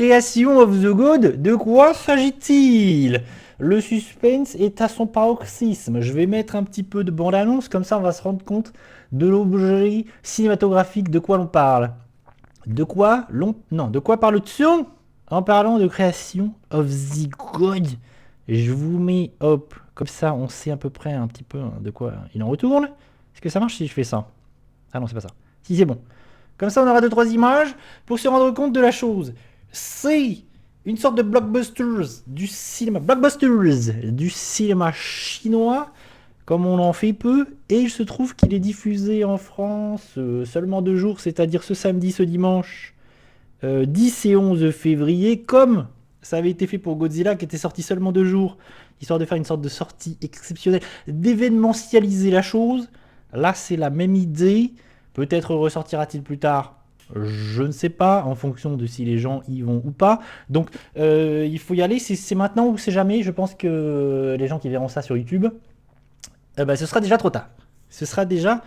Creation of the God, de quoi s'agit-il? Le suspense est à son paroxysme. Je vais mettre un petit peu de bande-annonce, comme ça on va se rendre compte de l'objet cinématographique de quoi l'on parle. De quoi parle-t-on en parlant de Creation of the God? Je vous mets, hop, comme ça on sait à peu près un petit peu de quoi il en retourne. Est-ce que ça marche si je fais ça? Ah non, c'est pas ça. Si, c'est bon. Comme ça, on aura 2-3 images pour se rendre compte de la chose. C'est une sorte de blockbusters du cinéma chinois, comme on en fait peu, et il se trouve qu'il est diffusé en France seulement 2 jours, c'est-à-dire ce samedi, ce dimanche, 10 et 11 février, comme ça avait été fait pour Godzilla, qui était sorti seulement 2 jours, histoire de faire une sorte de sortie exceptionnelle, d'événementialiser la chose. Là, c'est la même idée. Peut-être ressortira-t-il plus tard. Je ne sais pas, en fonction de si les gens y vont ou pas. Donc, il faut y aller. C'est maintenant ou c'est jamais. Je pense que les gens qui verront ça sur YouTube, ce sera déjà trop tard. Ce sera déjà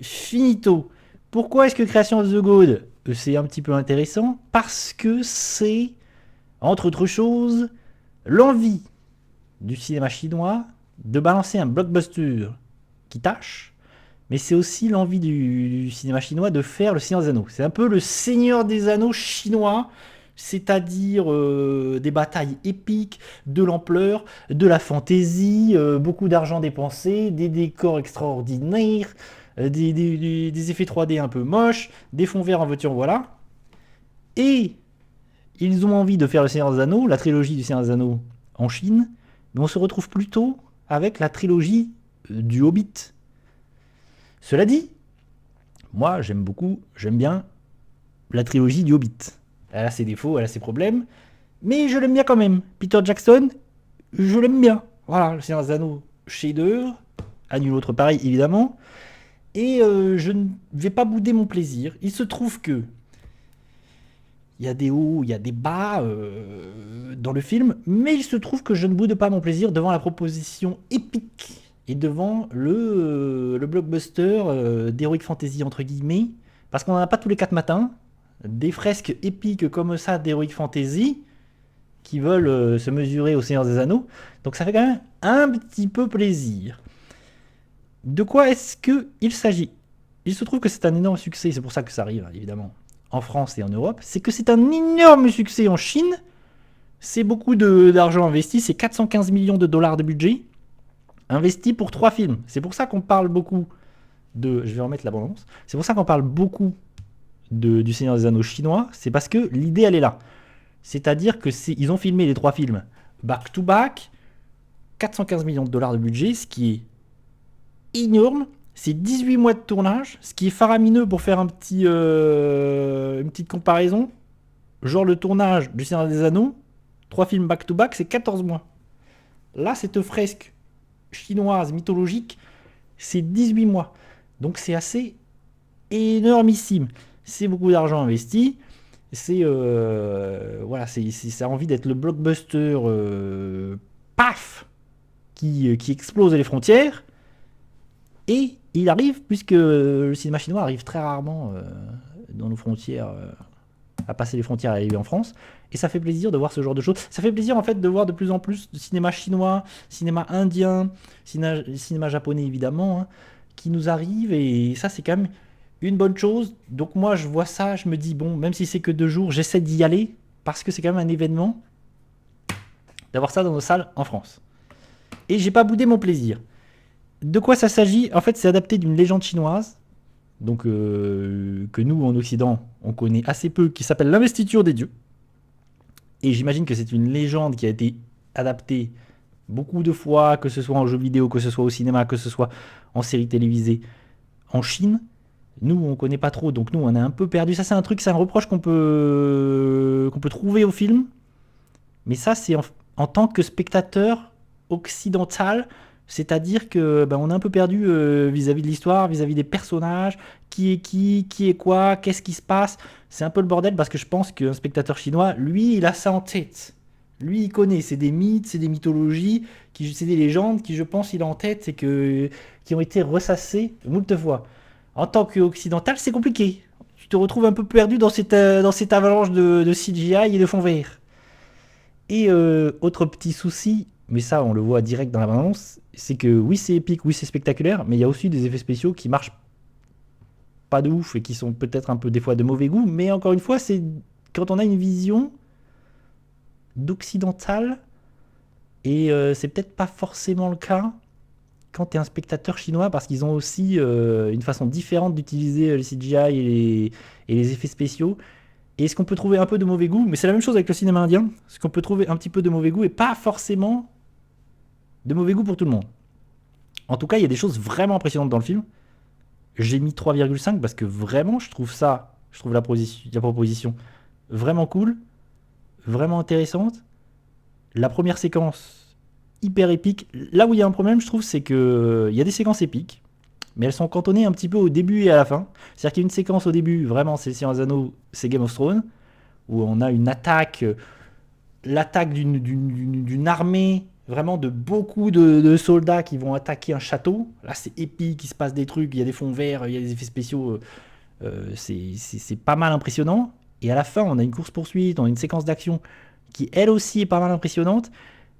finito. Pourquoi est-ce que Creation of the God, c'est un petit peu intéressant? Parce que c'est, entre autres choses, l'envie du cinéma chinois de balancer un blockbuster qui tâche, mais c'est aussi l'envie du cinéma chinois de faire le Seigneur des Anneaux. C'est un peu le Seigneur des Anneaux chinois, c'est-à-dire des batailles épiques, de l'ampleur, de la fantaisie, beaucoup d'argent dépensé, des décors extraordinaires, des effets 3D un peu moches, des fonds verts en voiture, voilà. Et ils ont envie de faire le Seigneur des Anneaux, la trilogie du Seigneur des Anneaux en Chine, mais on se retrouve plutôt avec la trilogie du Hobbit. Cela dit, moi j'aime bien la trilogie du Hobbit. Elle a ses défauts, elle a ses problèmes, mais je l'aime bien quand même. Peter Jackson, je l'aime bien. Voilà, le Seigneur des Anneaux, chef-d'œuvre, à nul autre pareil évidemment, et je ne vais pas bouder mon plaisir. Il se trouve que il y a des hauts, il y a des bas dans le film, mais il se trouve que je ne boude pas mon plaisir devant la proposition épique et devant le blockbuster d'Heroic Fantasy entre guillemets, parce qu'on n'en a pas tous les 4 matins, des fresques épiques comme ça d'Heroic Fantasy qui veulent se mesurer au Seigneur des Anneaux, donc ça fait quand même un petit peu plaisir. De quoi est-ce qu'il s'agit? Il se trouve que c'est un énorme succès, c'est pour ça que ça arrive évidemment en France et en Europe, c'est que c'est un énorme succès en Chine, c'est beaucoup d'argent investi, c'est 415 millions de dollars de budget, investi pour 3 films. C'est pour ça qu'on parle beaucoup de... Je vais remettre la bande-annonce. C'est pour ça qu'on parle beaucoup du Seigneur des Anneaux chinois, c'est parce que l'idée elle est là. C'est-à-dire que ils ont filmé les 3 films back-to-back, 415 millions de dollars de budget, ce qui est énorme. C'est 18 mois de tournage, ce qui est faramineux pour faire une petite comparaison. Genre le tournage du Seigneur des Anneaux, 3 films back-to-back, c'est 14 mois. Là, cette fresque chinoise mythologique, c'est 18 mois. Donc c'est assez énormissime. C'est beaucoup d'argent investi. C'est voilà, ça a envie d'être le blockbuster paf qui explose les frontières. Et il arrive, puisque le cinéma chinois arrive très rarement dans nos frontières, à passer les frontières et arriver en France. Et ça fait plaisir de voir ce genre de choses. Ça fait plaisir en fait de voir de plus en plus de cinéma chinois, cinéma indien, cinéma japonais évidemment, hein, qui nous arrive. Et ça c'est quand même une bonne chose. Donc moi je vois ça, je me dis bon, même si c'est que 2 jours, j'essaie d'y aller parce que c'est quand même un événement d'avoir ça dans nos salles en France. Et j'ai pas boudé mon plaisir. De quoi ça s'agit? En fait, c'est adapté d'une légende chinoise, donc que nous en Occident on connaît assez peu, qui s'appelle l'investiture des dieux. Et j'imagine que c'est une légende qui a été adaptée beaucoup de fois, que ce soit en jeu vidéo, que ce soit au cinéma, que ce soit en série télévisée en Chine. Nous on connaît pas trop, donc nous on est un peu perdu. Ça c'est un reproche qu'on peut trouver au film. Mais ça c'est en tant que spectateur occidental. C'est-à-dire que on est un peu perdu vis-à-vis de l'histoire, vis-à-vis des personnages, qui est quoi, qu'est-ce qui se passe. C'est un peu le bordel parce que je pense qu'un spectateur chinois, lui, il a ça en tête. Lui, il connaît, c'est des mythes, c'est des mythologies, c'est des légendes qui, je pense, il a en tête et qui ont été ressassées moult fois. En tant qu'occidental, c'est compliqué. tu te retrouves un peu perdu dans cette avalanche de CGI et de fond vert. Et autre petit souci, mais ça on le voit direct dans la bande-annonce, c'est que oui c'est épique, oui c'est spectaculaire, mais il y a aussi des effets spéciaux qui marchent pas de ouf et qui sont peut-être un peu des fois de mauvais goût, mais encore une fois c'est quand on a une vision d'occidental, et c'est peut-être pas forcément le cas quand tu es un spectateur chinois, parce qu'ils ont aussi une façon différente d'utiliser les CGI et les effets spéciaux. Et ce qu'on peut trouver un peu de mauvais goût, mais c'est la même chose avec le cinéma indien, ce qu'on peut trouver un petit peu de mauvais goût et pas forcément de mauvais goût pour tout le monde. En tout cas, il y a des choses vraiment impressionnantes dans le film. J'ai mis 3,5 parce que vraiment, je trouve la proposition vraiment cool, vraiment intéressante. La première séquence, hyper épique. Là où il y a un problème, je trouve, c'est que il y a des séquences épiques, mais elles sont cantonnées un petit peu au début et à la fin. C'est-à-dire qu'il y a une séquence au début, vraiment, c'est Seigneur des Anneaux, c'est Game of Thrones, où on a une attaque, l'attaque d'une armée, vraiment de beaucoup de soldats qui vont attaquer un château. Là, c'est épique, il se passe des trucs, il y a des fonds verts, il y a des effets spéciaux, c'est pas mal impressionnant. Et à la fin, on a une course-poursuite, on a une séquence d'action qui, elle aussi, est pas mal impressionnante.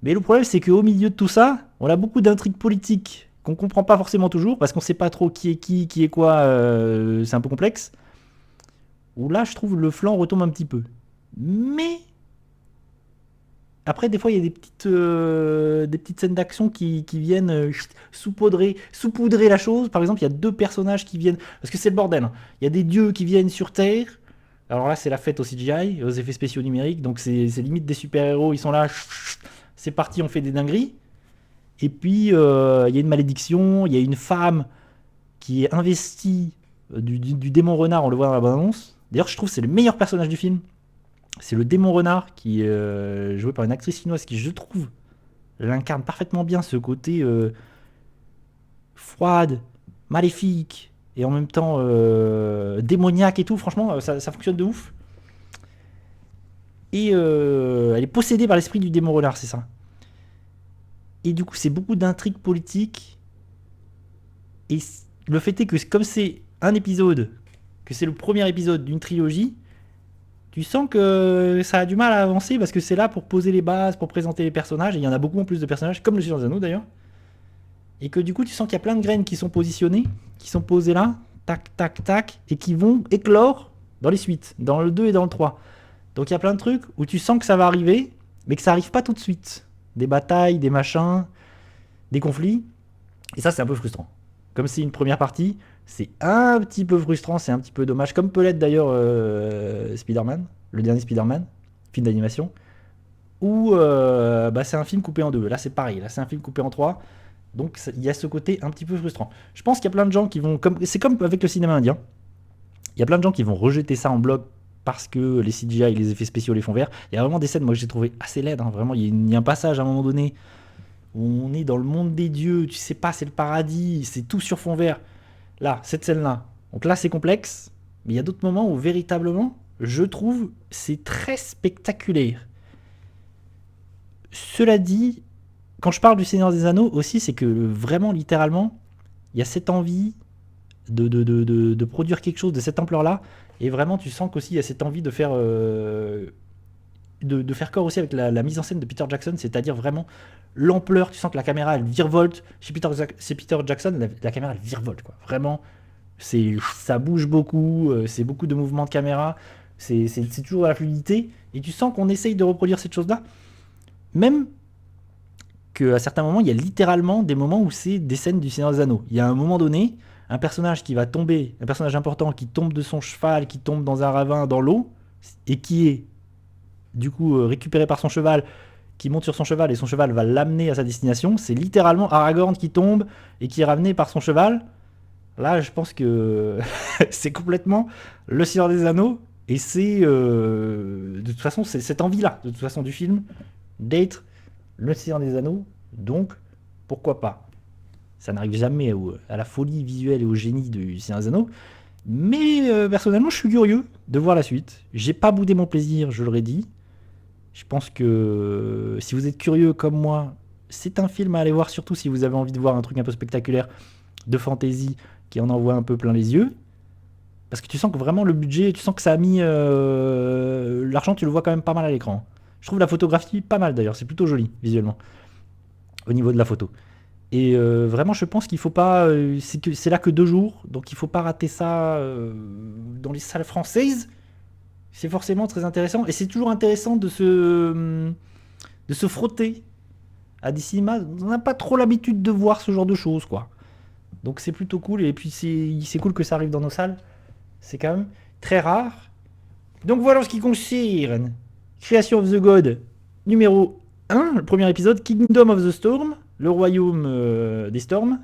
Mais le problème, c'est qu'au milieu de tout ça, on a beaucoup d'intrigues politiques qu'on comprend pas forcément toujours, parce qu'on sait pas trop qui est quoi, c'est un peu complexe. Où là, je trouve le flanc retombe un petit peu. Mais après, des fois, il y a des petites scènes d'action qui viennent saupoudrer la chose. Par exemple, il y a deux personnages qui viennent... Parce que c'est le bordel, hein. Il y a des dieux qui viennent sur Terre. Alors là, c'est la fête au CGI, aux effets spéciaux numériques. Donc c'est limite des super-héros. Ils sont là, c'est parti, on fait des dingueries. Et puis, il y a une malédiction. Il y a une femme qui est investie du démon renard. On le voit dans la bande-annonce. D'ailleurs, je trouve que c'est le meilleur personnage du film. C'est le démon renard qui est joué par une actrice chinoise qui, je trouve, l'incarne parfaitement bien, ce côté froide, maléfique et en même temps démoniaque et tout. Franchement, ça fonctionne de ouf. Et elle est possédée par l'esprit du démon renard, c'est ça. Et du coup, c'est beaucoup d'intrigues politiques. Et le fait est que comme c'est un épisode, que c'est le premier épisode d'une trilogie, tu sens que ça a du mal à avancer parce que c'est là pour poser les bases, pour présenter les personnages, et il y en a beaucoup plus de personnages, comme le Seigneur des Anneaux d'ailleurs. Et que du coup, tu sens qu'il y a plein de graines qui sont positionnées, qui sont posées là, tac, tac, tac, et qui vont éclore dans les suites, dans le 2 et dans le 3. Donc il y a plein de trucs où tu sens que ça va arriver, mais que ça arrive pas tout de suite. Des batailles, des machins, des conflits, et ça c'est un peu frustrant. Comme c'est une première partie, c'est un petit peu frustrant, c'est un petit peu dommage, comme peut l'être d'ailleurs Spider-Man, le dernier Spider-Man, film d'animation, où c'est un film coupé en deux. Là c'est pareil, là c'est un film coupé en trois, donc il y a ce côté un petit peu frustrant. Je pense qu'il y a plein de gens qui vont, c'est comme avec le cinéma indien, il y a plein de gens qui vont rejeter ça en bloc parce que les CGI et les effets spéciaux les font verts. Il y a vraiment des scènes, moi que j'ai trouvé assez laides, hein, vraiment, il y a un passage à un moment donné où on est dans le monde des dieux, tu sais pas, c'est le paradis, c'est tout sur fond vert. Là, cette scène-là. Donc là, c'est complexe, mais il y a d'autres moments où véritablement, je trouve, c'est très spectaculaire. Cela dit, quand je parle du Seigneur des Anneaux aussi, c'est que vraiment, littéralement, il y a cette envie de produire quelque chose de cette ampleur-là, et vraiment, tu sens qu'aussi il y a cette envie de faire de faire corps aussi avec la mise en scène de Peter Jackson, c'est-à-dire vraiment l'ampleur. Tu sens que la caméra elle virevolte. Chez Peter Jackson, la caméra elle virevolte, quoi. Vraiment, ça bouge beaucoup, c'est beaucoup de mouvements de caméra, c'est toujours à la fluidité, et tu sens qu'on essaye de reproduire cette chose-là, même qu'à certains moments, il y a littéralement des moments où c'est des scènes du Seigneur des Anneaux. Il y a un moment donné, un personnage qui va tomber, un personnage important qui tombe de son cheval, qui tombe dans un ravin, dans l'eau, et qui est du coup récupéré par son cheval, qui monte sur son cheval, et son cheval va l'amener à sa destination. C'est littéralement Aragorn qui tombe et qui est ramené par son cheval. Là, je pense que c'est complètement le Seigneur des Anneaux, et c'est de toute façon, c'est cette envie-là, de toute façon, du film, d'être le Seigneur des Anneaux. Donc, pourquoi pas? Ça n'arrive jamais à la folie visuelle et au génie du Seigneur des Anneaux. Mais personnellement, je suis curieux de voir la suite. J'ai pas boudé mon plaisir, je l'aurais dit. Je pense que si vous êtes curieux comme moi, c'est un film à aller voir, surtout si vous avez envie de voir un truc un peu spectaculaire, de fantasy, qui en envoie un peu plein les yeux. Parce que tu sens que vraiment le budget, tu sens que ça a mis... l'argent, tu le vois quand même pas mal à l'écran. Je trouve la photographie pas mal d'ailleurs, c'est plutôt joli visuellement, au niveau de la photo. Et vraiment, je pense qu'il faut pas... c'est là que 2 jours, donc il faut pas rater ça dans les salles françaises. C'est forcément très intéressant. Et c'est toujours intéressant de se frotter à des cinémas. On n'a pas trop l'habitude de voir ce genre de choses, quoi. Donc c'est plutôt cool. Et puis c'est cool que ça arrive dans nos salles. C'est quand même très rare. Donc voilà en ce qui concerne Creation of the God numéro 1, le premier épisode, Kingdom of the Storm, le royaume des storms.